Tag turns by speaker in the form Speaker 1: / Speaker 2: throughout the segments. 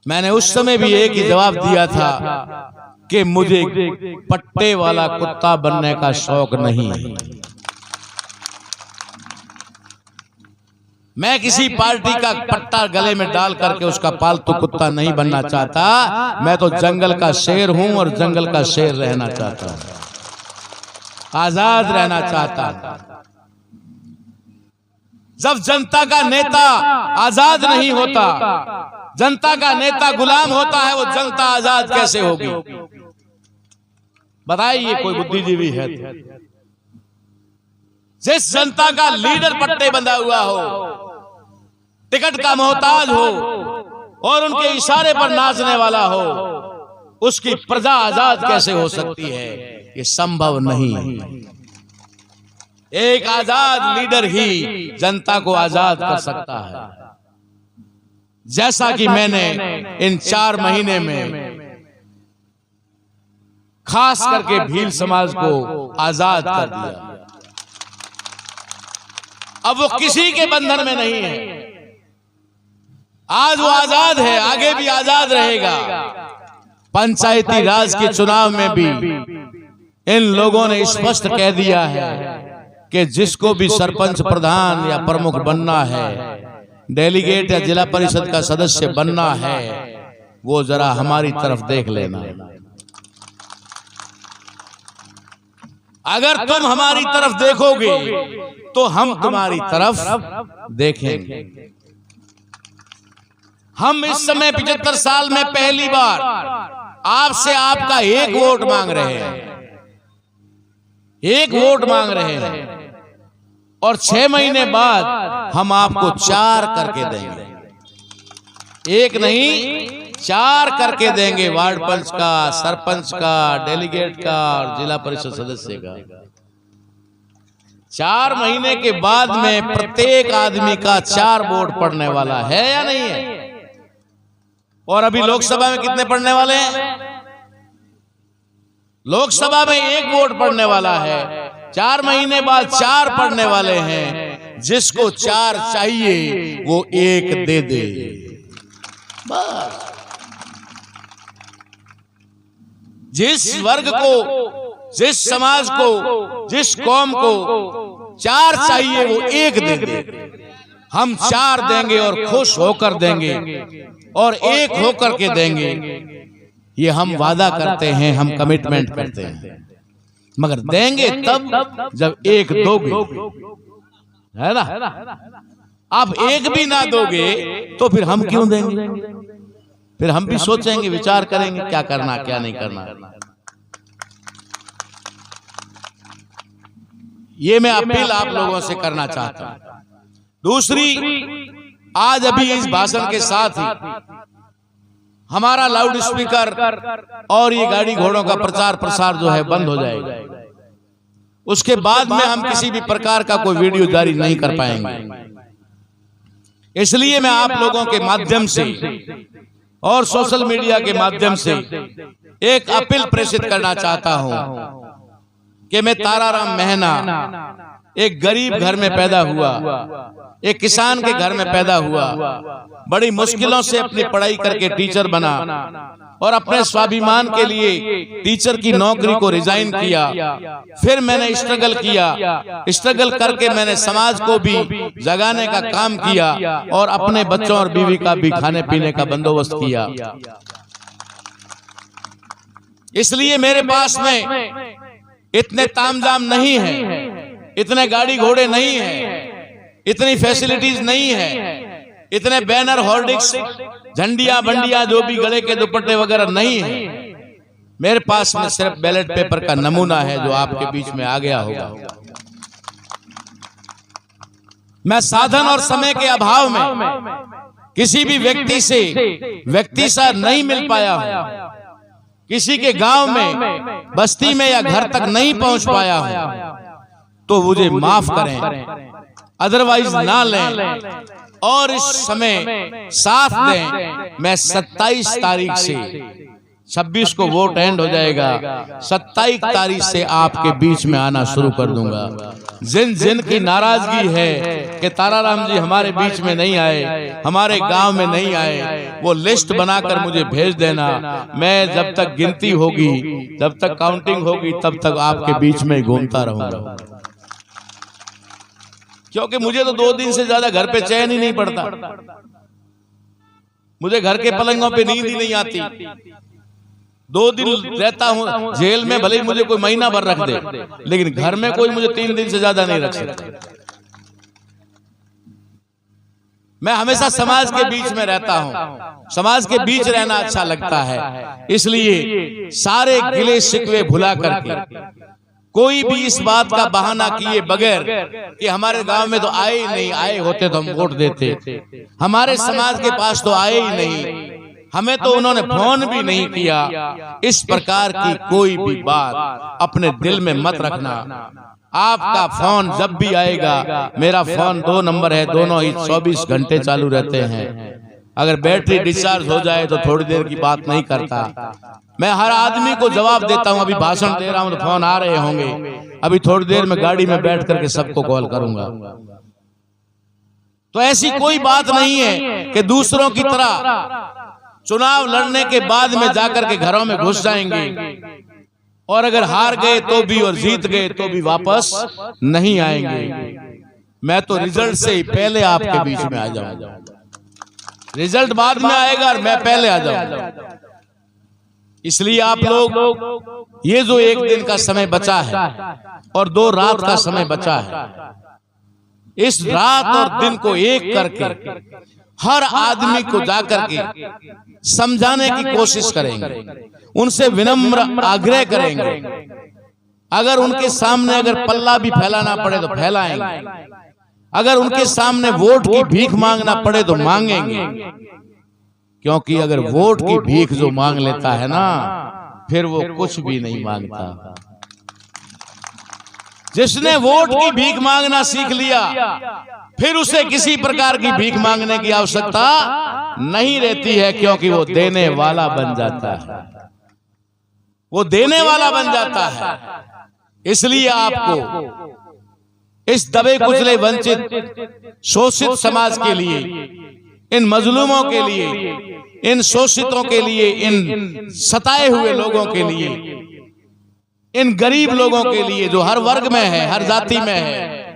Speaker 1: मैंने उस समय भी एक ही जवाब दिया था कि मुझे पट्टे वाला कुत्ता बनने का शौक नहीं है। मैं किसी पार्टी का पट्टा गले में डाल करके उसका पालतू कुत्ता नहीं बनना चाहता। मैं तो जंगल का शेर हूं और जंगल का शेर रहना चाहता हूं, आजाद रहना चाहता हूं। जब जनता का नेता आजाद नहीं होता, जनता का नेता गुलाम होता है, वो जनता आजाद कैसे होगी? बताइए कोई बुद्धिजीवी है? जिस जनता का लीडर पट्टे बंधा हुआ हो, टिकट का मोहताज हो और उनके इशारे पर नाचने वाला हो, उसकी प्रजा आजाद कैसे हो सकती है? ये संभव नहीं। एक आजाद लीडर ही जनता को आजाद कर सकता है। जैसा कि मैंने इन 4 महीने में खास करके भील समाज को आजाद कर दिया। अब वो किसी के बंधन में नहीं है। आज वो आजाद है, आगे भी आजाद रहेगा। पंचायती राज के चुनाव में भी इन लोगों ने स्पष्ट कह दिया है कि जिसको भी सरपंच, प्रधान या प्रमुख बनना है, डेलीगेट या जिला परिषद का सदस्य बनना है, वो जरा हमारी तरफ देख लेना। अगर तुम हमारी तरफ देखोगे तो हम तुम्हारी तरफ देखेंगे। हम इस समय 75 साल में पहली बार आपसे आपका एक वोट मांग रहे हैं, एक वोट मांग रहे हैं, और 6 महीने बाद हम आपको 4 करके देंगे। एक नहीं, 4 करके देंगे। वार्ड पंच का, सरपंच का, डेलीगेट का और जिला परिषद सदस्य का। 4 महीने के बाद में प्रत्येक आदमी का 4 वोट पड़ने वाला है या नहीं है? और अभी लोकसभा में कितने पड़ने वाले हैं? लोकसभा में 1 वोट पड़ने वाला है। 4 महीने बाद 4 पड़ने वाले हैं। जिसको 4 चाहिए वो 1 दे दे, बस। जिस वर्ग को, जिस समाज को, जिस कौम को 4 चाहिए वो 1 दे दे। हम 4 देंगे और खुश होकर देंगे और 1 होकर के देंगे। ये हम वादा करते हैं, हम कमिटमेंट करते हैं, मगर देंगे तब जब 1 दोगे, है ना? आप 1 भी ना दोगे तो फिर हम क्यों देंगे? फिर हम भी सोचेंगे, विचार करेंगे क्या करना क्या नहीं करना। ये मैं अपील आप लोगों से करना चाहता हूं। दूसरी, आज अभी इस भाषण के साथ ही हमारा लाउड स्पीकर और ये गाड़ी घोड़ों का प्रचार प्रसार जो है बंद हो जाएगा। उसके बाद में हम किसी भी प्रकार का कोई वीडियो जारी नहीं कर पाएंगे। इसलिए मैं आप लोगों के माध्यम से और सोशल मीडिया के माध्यम से एक अपील प्रेषित करना चाहता हूं कि मैं ताराराम महना एक गरीब घर में पैदा हुआ, एक किसान के घर में पैदा हुआ, बड़ी मुश्किलों से अपनी पढ़ाई करके टीचर बना और अपने स्वाभिमान के लिए टीचर की नौकरी को रिजाइन किया। फिर मैंने स्ट्रगल किया, स्ट्रगल करके मैंने समाज को भी जगाने का काम किया और अपने बच्चों और बीवी का भी खाने पीने का बंदोबस्त किया। इसलिए मेरे पास में इतने तामझाम नहीं है, इतने गाड़ी घोड़े नहीं है, इतनी फैसिलिटीज नहीं है, इतने बैनर, होर्डिंग्स, झंडियां बंडियां जो भी गले के दुपट्टे वगैरह नहीं है। मेरे पास में सिर्फ बैलेट पेपर का नमूना है जो आपके बीच में आ गया होगा। मैं साधन और समय के अभाव में किसी भी व्यक्ति सा नहीं मिल पाया हूं, किसी के गांव में, बस्ती में या घर तक नहीं पहुंच पाया हूं, तो मुझे माफ करें, अदरवाइज ना लें और इस समय साथ दें। मैं 27 तारीख से, 26 को वोट एंड हो जाएगा, 27 तारीख से आपके बीच में आना शुरू कर दूंगा। जिन जिन की नाराजगी है कि ताराराम जी हमारे बीच में नहीं आए, हमारे गांव में नहीं आए, वो लिस्ट बनाकर मुझे भेज देना। मैं जब तक गिनती होगी, जब तक काउंटिंग होगी, तब तक आपके बीच में घूमता रहूंगा, क्योंकि मुझे तो 2 दिन से ज्यादा घर पे चैन ही नहीं पड़ता। मुझे घर के पलंगों पे नींद ही नहीं आती। 2 दिन रहता हूं जेल में, भले ही मुझे कोई महीना भर रख दे, लेकिन घर में कोई मुझे 3 दिन से ज्यादा नहीं रख सकता। मैं हमेशा समाज के बीच में रहता हूं, समाज के बीच रहना अच्छा लगता है। इसलिए सारे गिले शिकवे भुला करके, कोई भी इस बात का बहाना किए बगैर कि हमारे गांव में तो आए ही नहीं, आए होते तो हम वोट देते, हमारे समाज के पास तो आए ही नहीं, हमें तो उन्होंने फोन भी नहीं किया, इस प्रकार की कोई भी बात अपने दिल में मत रखना। आपका फोन जब भी आएगा, मेरा फोन 2 नंबर है, दोनों ही 24 घंटे चालू रहते हैं। अगर बैटरी डिस्चार्ज हो जाए तो थोड़ी देर की बात नहीं करता। मैं हर आदमी को जवाब देता हूं। अभी भाषण दे रहा हूं तो फोन आ रहे होंगे, अभी थोड़ी देर में गाड़ी में बैठ करके सबको कॉल करूंगा। तो ऐसी कोई बात नहीं है कि दूसरों की तरह चुनाव लड़ने के बाद में जाकर के घरों में घुस जाएंगे, और अगर हार गए तो भी और जीत गए तो भी वापस नहीं आएंगे। मैं तो रिजल्ट से ही पहले आपके बीच में आ जाऊंगा। रिजल्ट बाद में आएगा और मैं पहले आ जाऊंगा। इसलिए आप लोग ये जो 1 दिन का समय बचा है और 2 रात का समय बचा है, इस रात और दिन को एक करके हर आदमी को जाकर के समझाने की कोशिश करेंगे, उनसे विनम्र आग्रह करेंगे। अगर उनके सामने अगर पल्ला भी फैलाना पड़े तो फैलाएंगे, अगर उनके सामने वोट की भीख मांगना पड़े तो मांगेंगे, क्योंकि अगर वोट की भीख जो मांग लेता है ना, फिर वो कुछ भी नहीं मांगता। जिसने वोट की भीख मांगना सीख लिया, फिर उसे किसी प्रकार की भीख मांगने की आवश्यकता नहीं रहती है, क्योंकि वो देने वाला बन जाता है, वो देने वाला बन जाता है। इसलिए आपको इस दबे कुचले वंचित शोषित समाज के लिए, इन मजलूमों के लिए, इन शोषितों के लिए, इन सताए हुए लोगों के लिए, इन गरीब लोगों के लिए जो हर वर्ग में है, हर जाति में है,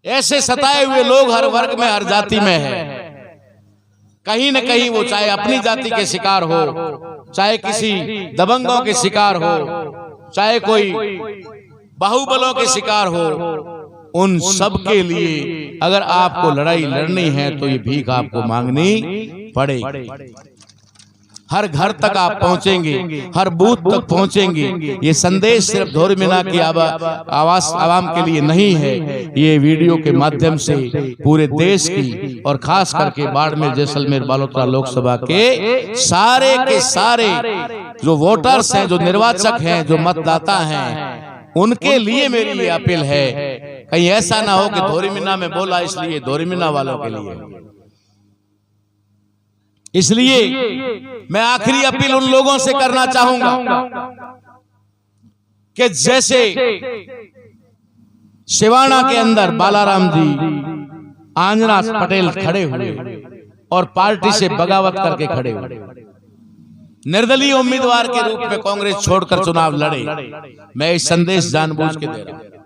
Speaker 1: ऐसे सताए हुए लोग हर वर्ग में, हर जाति में है। कहीं न कहीं वो चाहे अपनी जाति के शिकार हो, चाहे किसी दबंगों के शिकार हो, चाहे कोई बाहुबलों के शिकार हो, उन सब के लिए अगर आपको लड़ाई लड़नी है तो ये भीख आपको मांगनी पड़ेगी। हर घर तक आप पहुंचेंगे, हर बूथ तक पहुंचेंगे। ये संदेश सिर्फ धोरी मीना की आवाज आवाम के लिए नहीं है, ये वीडियो के माध्यम से पूरे देश की और खास करके बाड़मेर, जैसलमेर, बालोतरा लोकसभा के सारे जो वोटर्स हैं, जो निर्वाचक हैं, जो मतदाता हैं, उनके लिए मेरी ये अपील है। कहीं ऐसा ना हो कि धोरी मीना में बोला इसलिए धोरी मीना वालों के लिए। इसलिए मैं आखिरी अपील उन लोगों से करना चाहूंगा कि जैसे सिवाना के अंदर बालाराम जी, आंजना पटेल खड़े हुए और पार्टी से बगावत करके खड़े हुए, निर्दलीय उम्मीदवार के रूप में कांग्रेस छोड़कर चुनाव लड़े। मैं इस संदेश जानबूझ के दे रहा हूं।